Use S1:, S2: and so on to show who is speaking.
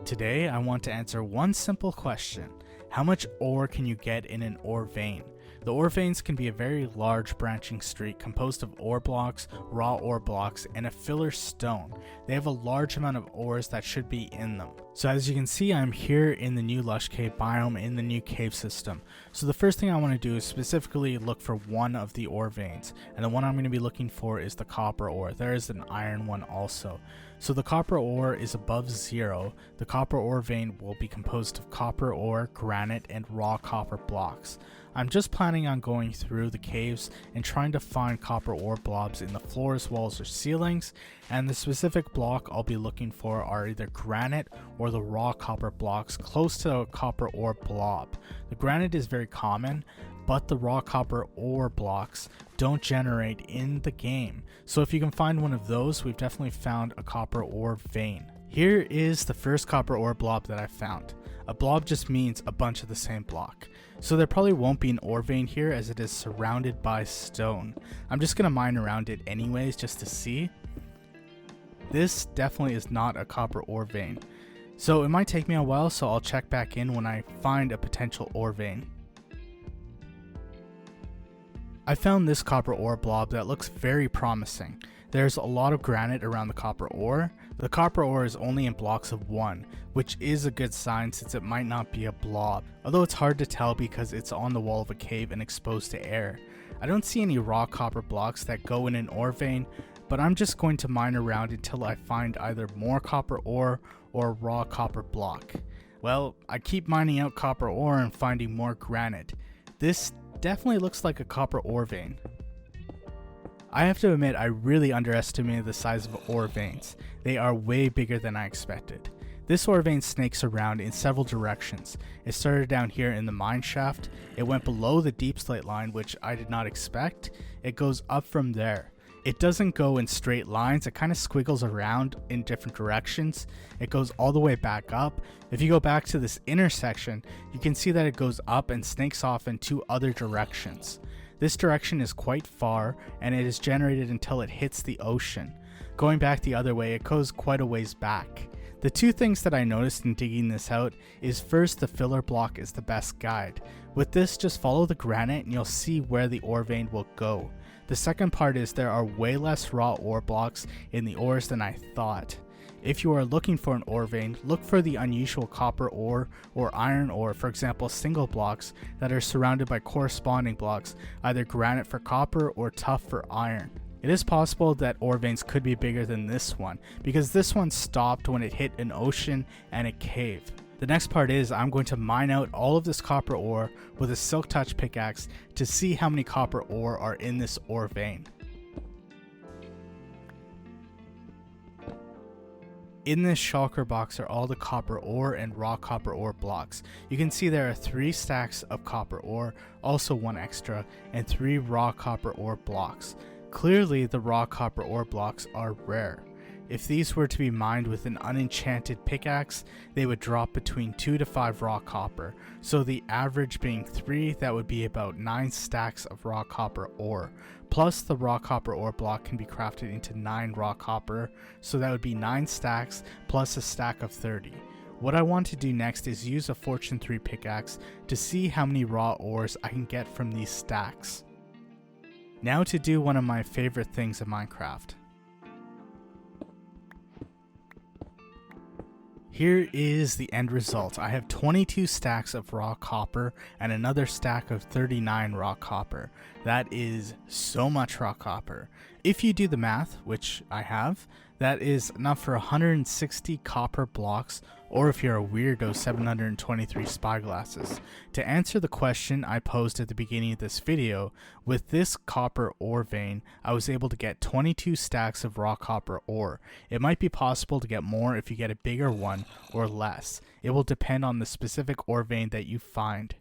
S1: Today, I want to answer one simple question. How much ore can you get in an ore vein? The ore veins can be a very large branching streak composed of ore blocks, raw ore blocks, and a filler stone. They have a large amount of ores that should be in them. So as you can see, I'm here in the new Lush Cave biome in the new cave system. So the first thing I want to do is specifically look for one of the ore veins, and the one I'm going to be looking for is the copper ore. There is an iron one also. So the copper ore is above 0. The copper ore vein will be composed of copper ore, granite, and raw copper blocks. I'm just planning on going through the caves and trying to find copper ore blobs in the floors, walls, or ceilings, and the specific block I'll be looking for are either granite or the raw copper blocks close to a copper ore blob. The granite is very common, but the raw copper ore blocks don't generate in the game. So if you can find one of those, we've definitely found a copper ore vein. Here is the first copper ore blob that I found. A blob just means a bunch of the same block. So there probably won't be an ore vein here as it is surrounded by stone. I'm just gonna mine around it anyways just to see. This definitely is not a copper ore vein. So it might take me a while, so I'll check back in when I find a potential ore vein. I found this copper ore blob that looks very promising. There's a lot of granite around the copper ore. The copper ore is only in blocks of 1, which is a good sign since it might not be a blob, although it's hard to tell because it's on the wall of a cave and exposed to air. I don't see any raw copper blocks that go in an ore vein, but I'm just going to mine around until I find either more copper ore or a raw copper block. Well, I keep mining out copper ore and finding more granite. This definitely looks like a copper ore vein. I have to admit, I really underestimated the size of ore veins. They are way bigger than I expected. This ore vein snakes around in several directions. It started down here in the mine shaft, it went below the deep slate line, which I did not expect. It goes up from there. It doesn't go in straight lines, it kind of squiggles around in different directions. It goes all the way back up. If you go back to this intersection, you can see that it goes up and snakes off in 2 other directions. This direction is quite far, and it is generated until it hits the ocean. Going back the other way, it goes quite a ways back. The 2 things that I noticed in digging this out is first, the filler block is the best guide. With this, just follow the granite and you'll see where the ore vein will go. The second part is there are way less raw ore blocks in the ores than I thought. If you are looking for an ore vein, look for the unusual copper ore or iron ore, for example single blocks that are surrounded by corresponding blocks, either granite for copper or tuff for iron. It is possible that ore veins could be bigger than this one, because this one stopped when it hit an ocean and a cave. The next part is I'm going to mine out all of this copper ore with a silk touch pickaxe to see how many copper ore are in this ore vein. In this shulker box are all the copper ore and raw copper ore blocks. You can see there are 3 stacks of copper ore, also 1 extra, and 3 raw copper ore blocks. Clearly the raw copper ore blocks are rare. If these were to be mined with an unenchanted pickaxe, they would drop between 2 to 5 raw copper, so the average being 3, that would be about 9 stacks of raw copper ore. Plus the raw copper ore block can be crafted into 9 raw copper, so that would be 9 stacks plus a stack of 30. What I want to do next is use a Fortune 3 pickaxe to see how many raw ores I can get from these stacks. Now to do one of my favorite things in Minecraft. Here is the end result. I have 22 stacks of raw copper and another stack of 39 raw copper. That is so much raw copper. If you do the math, which I have, that is enough for 160 copper blocks, or if you're a weirdo, 723 spyglasses. To answer the question I posed at the beginning of this video, with this copper ore vein, I was able to get 22 stacks of raw copper ore. It might be possible to get more if you get a bigger one or less. It will depend on the specific ore vein that you find.